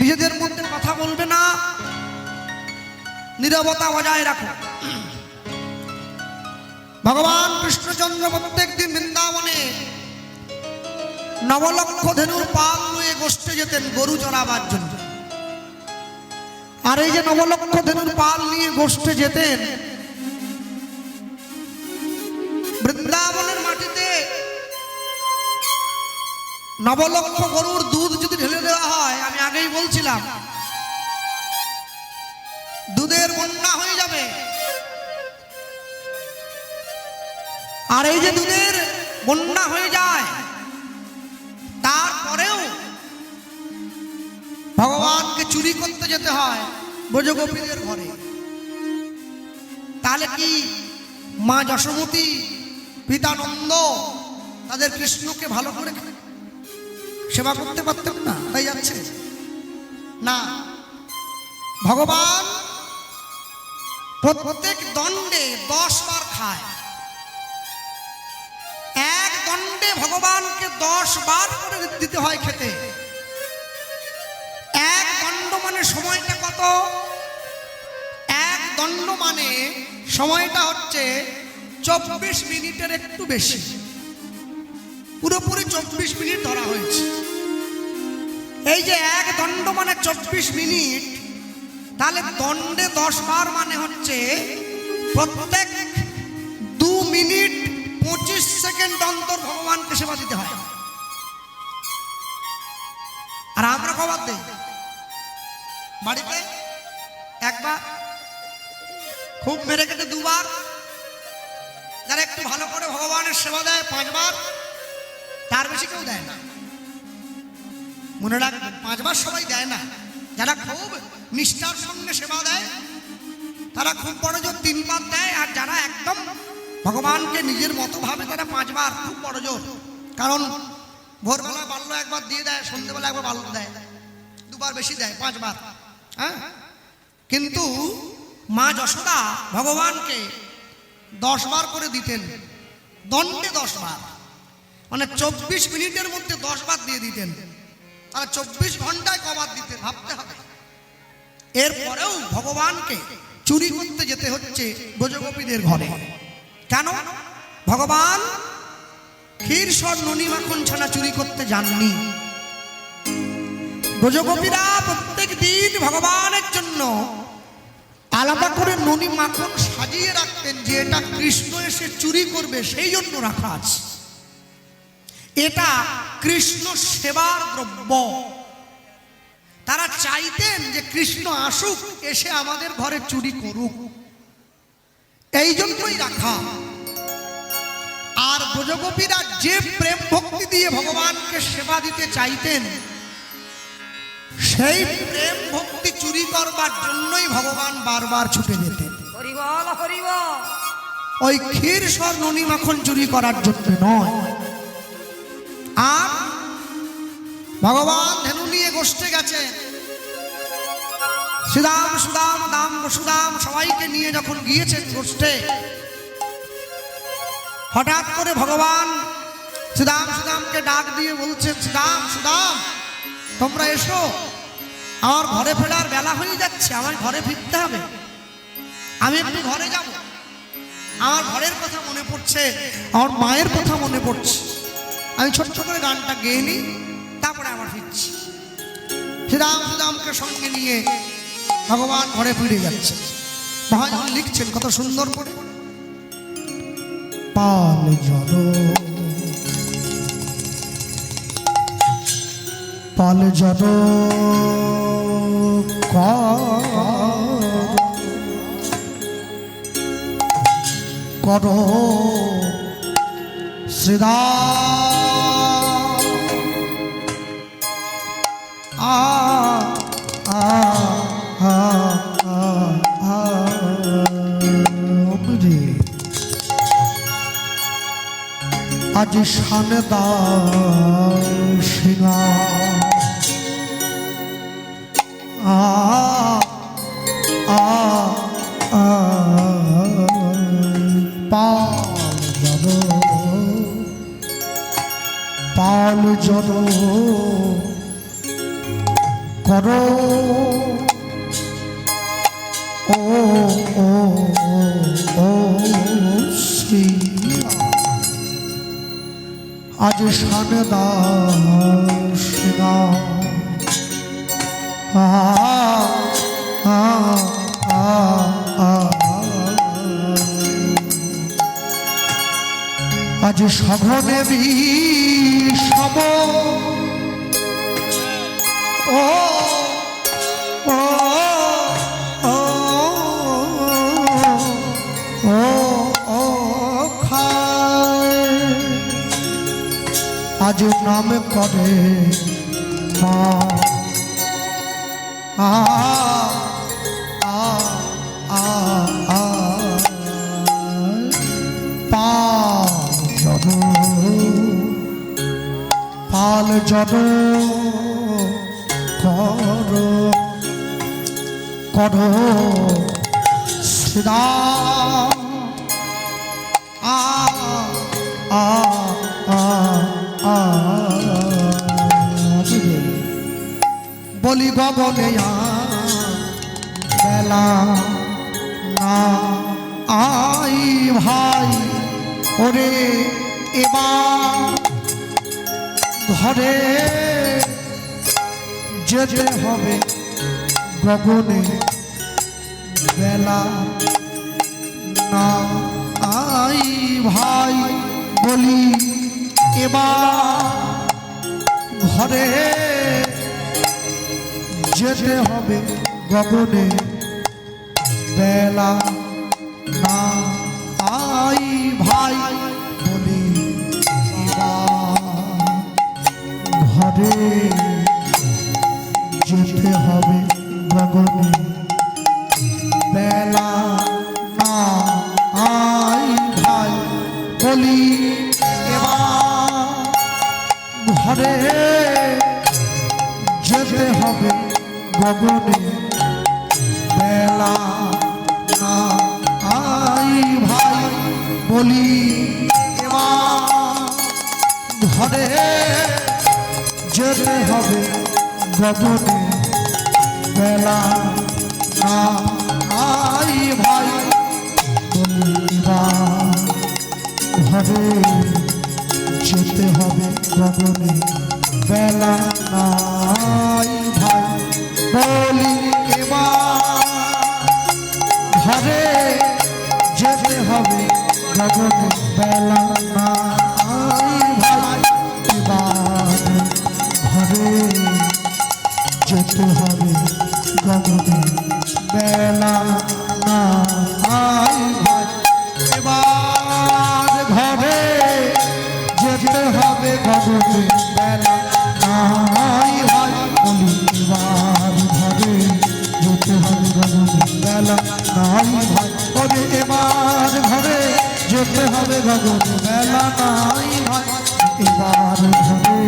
নিজেদের মধ্যে কথা বলবে না, নীরবতা বজায় রাখো। ভগবান কৃষ্ণচন্দ্র প্রত্যেক দিন বৃন্দাবনে 9 লক্ষ ধেনুর পাল নিয়ে গোষ্ঠে যেতেন গরু চড়াবার জন্য। আর এই যে 9 লক্ষ ধেনুর পাল নিয়ে গোষ্ঠে যেতেন, বৃন্দাবনের মাটিতে 9 লক্ষ গরুর দুধ যদি ঢেলে দেওয়া হয়, আমি আগেই বলছিলাম দুধের বন্যা হয়ে যাবে। আর এই যে দুধের বন্যা হয়ে যায়, তারপরেও ভগবানকে চুরি করতে যেতে হয় ব্রজগোপীদের ঘরে। তাহলে কি মা যশোমতী, পিতা নন্দ তাদের কৃষ্ণকে ভালো করে সেবা করতে পারতেন না? তাই যাচ্ছে না। ভগবান প্রত্যেক দণ্ডে 10 বার খায়। এক দণ্ডে ভগবানকে 10 বার করে দিতে হয় খেতে। এক দণ্ড মানে সময়টা কত? এক দণ্ড মানে সময়টা হচ্ছে 24 মিনিটের একটু বেশি, পুরোপুরি 24 মিনিট ধরা হয়েছে। এই যে এক দণ্ড মানে 24 মিনিট, তাহলে দণ্ডে 10 বার মানে হচ্ছে প্রত্যেক 2 মিনিট 25 সেকেন্ড অন্তর ভগবানকে সেবা দিতে হয়। আর আমরা কবার দেই? বাড়িতে একবার, খুব মেরে কেটে 2 বার, যারা একটু ভালো করে ভগবানের সেবা দেয় 5 বার, তার বেশি কেউ দেয় না। মনে রাখবেন, 5 বার সবাই দেয় না। যারা খুব নিষ্ঠার সঙ্গে সেবা দেয় তারা খুব বড় জোর 3 বার দেয়। আর যারা একদম ভগবানকে নিজের মতো ভাবে তারা 5 বার, খুব বড় জোর। কারণ ভোরবেলা বাল্য একবার দিয়ে দেয়, সন্ধ্যেবেলা একবার বাল্য দেয়, 2 বার বেশি দেয়, 5 বার। হ্যাঁ, কিন্তু মা যশোদা ভগবানকে 10 বার করে দিতেন, দণ্ডে 10 বার, মানে 24 মিনিটের মধ্যে 10 বার দিয়ে দিতেন। তাহলে 24 ঘন্টায় কবার দিতে ভাবতে হবে। এরপরেও ভগবানকে চুরি করতে যেতে হচ্ছে ব্রজগোপীদের ঘরে। কেন? ভগবান ক্ষীর সর ননি মাখন ছানা চুরি করতে যাননি। ব্রজগোপীরা প্রত্যেক দিন ভগবানের জন্য আলাদা করে ননি মাখন সাজিয়ে রাখতেন, যে এটা কৃষ্ণ এসে চুরি করবে সেই জন্য রাখা আছে। এটা কৃষ্ণ সেবার দ্রব্য। তারা চাইতেন যে কৃষ্ণ আসুক, এসে আমাদের ঘরে চুরি করুক, এই জন্যই রাখা। আর ব্রজগোপীরা যে প্রেম ভক্তি দিয়ে ভগবানকে সেবা দিতে চাইতেন, সেই প্রেম ভক্তি চুরি করবার জন্যই ভগবান বারবার ছুটে যেতেন। হরি বল হরি বল। ওই ক্ষীর সর ননি মাখন চুরি করার জন্য নয়। আর ভগবান ধেনু নিয়ে গোষ্ঠে গেছে, শ্রীদাম সুদাম দাম বসুদাম সবাইকে নিয়ে যখন গিয়েছেন গোষ্ঠে, হঠাৎ করে ভগবান শ্রীদাম সুদামকে ডাক দিয়ে বলছেন, শ্রীদাম সুদাম তোমরা এসো, আমার ঘরে ফেরার বেলা হয়ে যাচ্ছে, আমার ঘরে ফিরতে হবে, আমি একটু ঘরে যাব, আমার ঘরের কথা মনে পড়ছে, আমার মায়ের কথা মনে পড়ছে, আমি ছোট ছোট করে গানটা গেয়ে নিই, তারপরে আবার ফিরছি। শ্রীরাম সুদামকে সঙ্গে নিয়ে ভগবান ঘরে ফিরে যাচ্ছে। মহাজন লিখছেন কত সুন্দর করে, পাল জল পাল জল করো শ্রীরাম আজ শানদা সিংহা পাল জল করো ও ও ও শ্রী আজ শানদা সিংহা আজ সঘনে বিষম ও ও ও ও ও খায় আজ নাম করে মা পাল জল করো করো শ্রীরাম বলি গগনে বেলা না আই ভাই ওরে এবার ঘরে যেতে হবে গগনে বেলা না আই ভাই বলি এবার ঘরে যেতে হবে গগনে বেলা না আই ভাই বলি ঘরে যেতে হবে গগনে বেলা না আই ভাই বলি ঘরে যেতে হবে গগনে বেলা না আই ভাই বলি ঘরে যেতে হবে গগনে বেলা না আই ভাই বলিবা ঘরে যেতে হবে গগনে বেলা না আই ভাই বলি ঘরে যেতে হবে গগনে বেলা না আই ভাই হবে গগনে বেলা নাই ভাই বলি এবার ঘরে যেতে হবে গগনে বেলা নাই ভাই তবে এবার ঘরে যেতে হবে গগনে বেলা নাই ভাই এবার ঘরে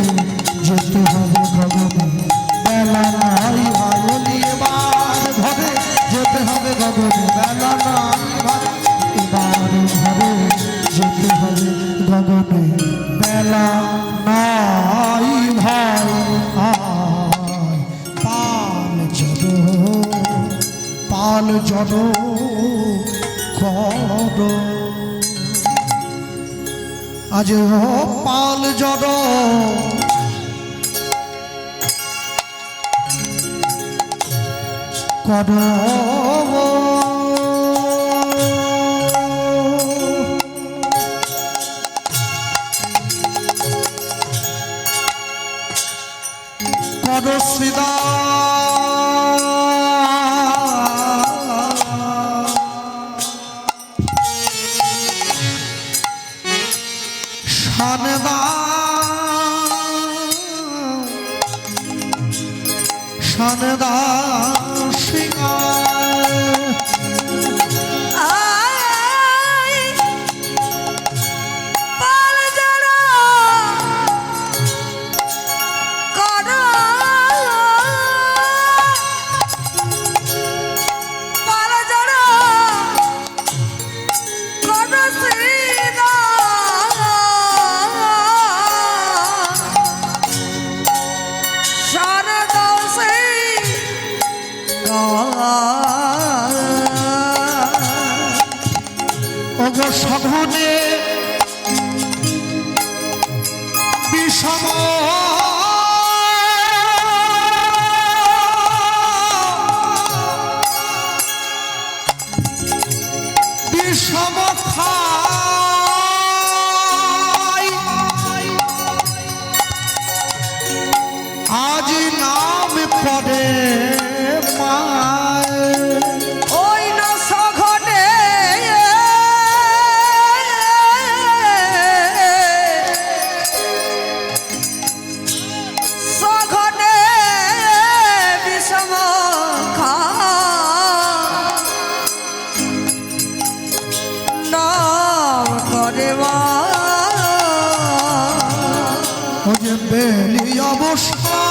যেতে হবে গগনে বেলা নাই ভাই বলি এবার ঘরে যেতে হবে গগনে বেলা নাই ভাই এবার ঘরে যেতে হবে গগনে বেলা নাই ভাই আয় পাল জড় কর আজ পাল জড় কর শ্রীদা শানদা শানদা সিংহার সঘনে বিষম বিষম খাই আজ নাম পড়ে বেলি অবস্থা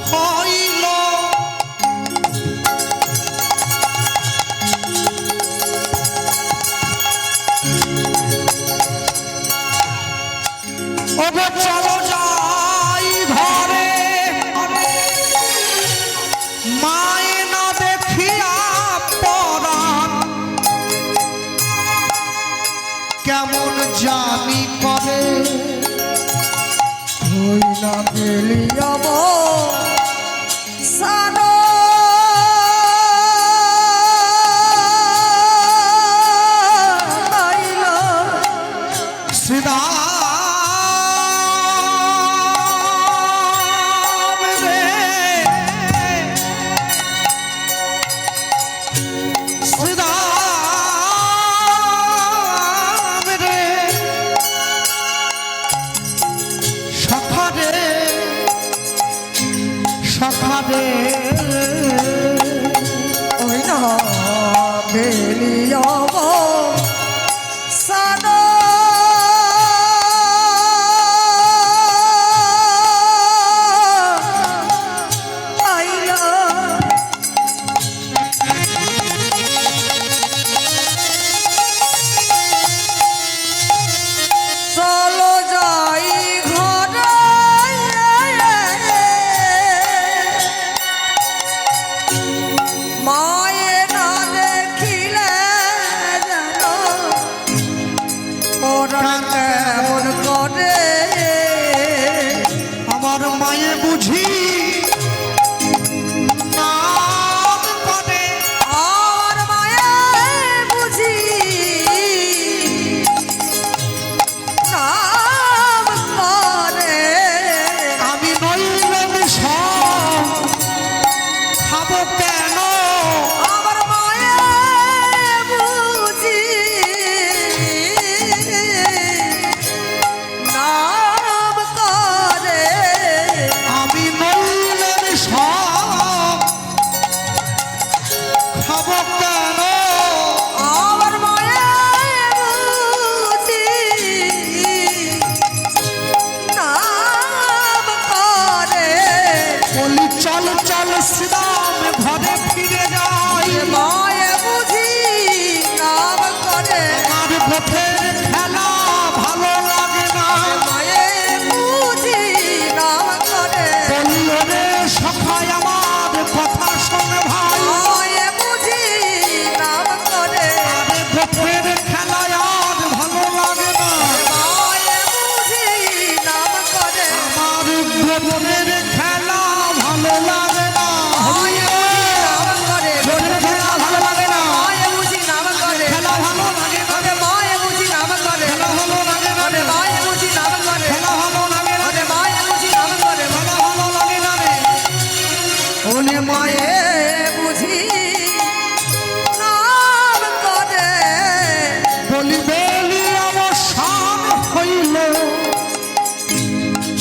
হইল ওগো চলো যাই ঘরে মায়ে না দেখিয়া পরাণ কেমন জানি করে হইলা বেলিয়াব সানো শ্রীদা সখারে ওই না বেলিয়াব সানো আইলা চলো যাই মায়ে না দেখিলে যেন ওরা কেমন করে আমার মায়ে বুঝি নাম করে আর মায়ে বুঝি নাম করে আমি নইলাম খাবো কেন আমার মায়ে বুঝি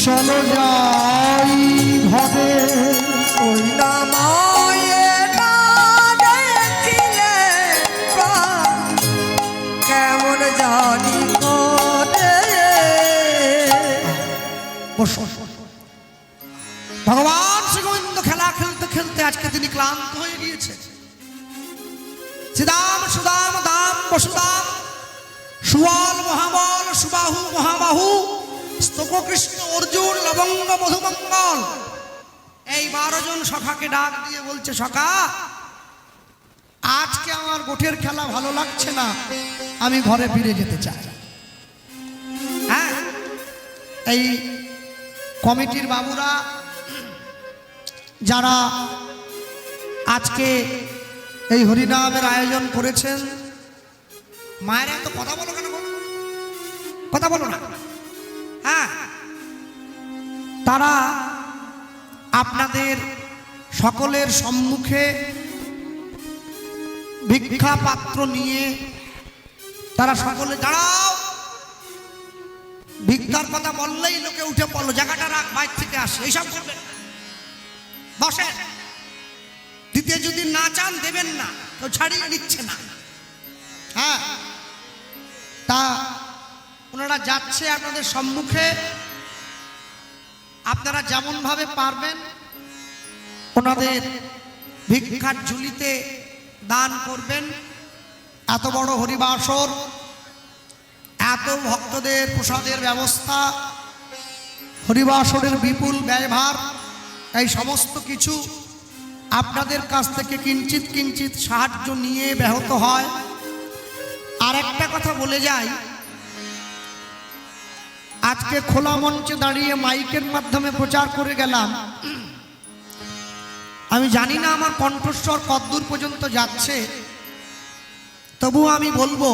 চলো যাই ঘরে ওই না মায়েরা দেখিলে প্রাণ কেমন জানি করে। বসো। ভগবান শ্রী গোবিন্দ খেলা খেলতে খেলতে আজকে তিনি ক্লান্ত হয়ে গিয়েছে। শ্রীদাম সুদাম দাম বসুদাম সুবল মহাবল সুবাহু মহাবাহু স্তক কৃষ্ণ অর্জুন লবঙ্গ মধুমঙ্গল, এই 12 জন সখাকে ডাক দিয়ে বলছে, সখা আজকে আমার গোঠের খেলা ভালো লাগছে না, আমি ঘরে ফিরে যেতে চাই। হ্যাঁ, এই কমিটির বাবুরা যারা আজকে এই হরিনামের আয়োজন করেছেন, মায়েরা তো কথা বলো কেন গো? কথা বলো না। হ্যাঁ, তারা আপনাদের সকলের সম্মুখে ভিক্ষা পাত্র নিয়ে তারা সকলে দাঁড়াও। ভিক্ষার কথা বললেই লোকে উঠে পড়লো, জায়গাটা রাখ, বাইর থেকে আসে, এইসব করবেন। বসে, দিতে যদি না চান দেবেন না, কেউ ছাড়িয়ে নিচ্ছে না। হ্যাঁ, তা ওনারা যাচ্ছে আপনাদের সম্মুখে, আপনারা যেমন ভাবে পারবেন ওনাদের ভিক্ষার ঝুলিতে দান করবেন। এত বড় হরিবাসর, এত ভক্তদের প্রসাদের ব্যবস্থা, হরিবাসরের বিপুল ব্যয়ভার, এই সমস্ত কিছু আপনাদের কাছ থেকে কিঞ্চিত কিঞ্চিত সাহায্য নিয়ে ব্যাহত হয়। আর একটা কথা বলে যাই, আজকে খোলা মঞ্চে দাঁড়িয়ে মাইকের মাধ্যমে প্রচার করে গেলাম, আমি জানি না আমার কণ্ঠস্বর কতদূর পর্যন্ত যাচ্ছে, তবু আমি বলবো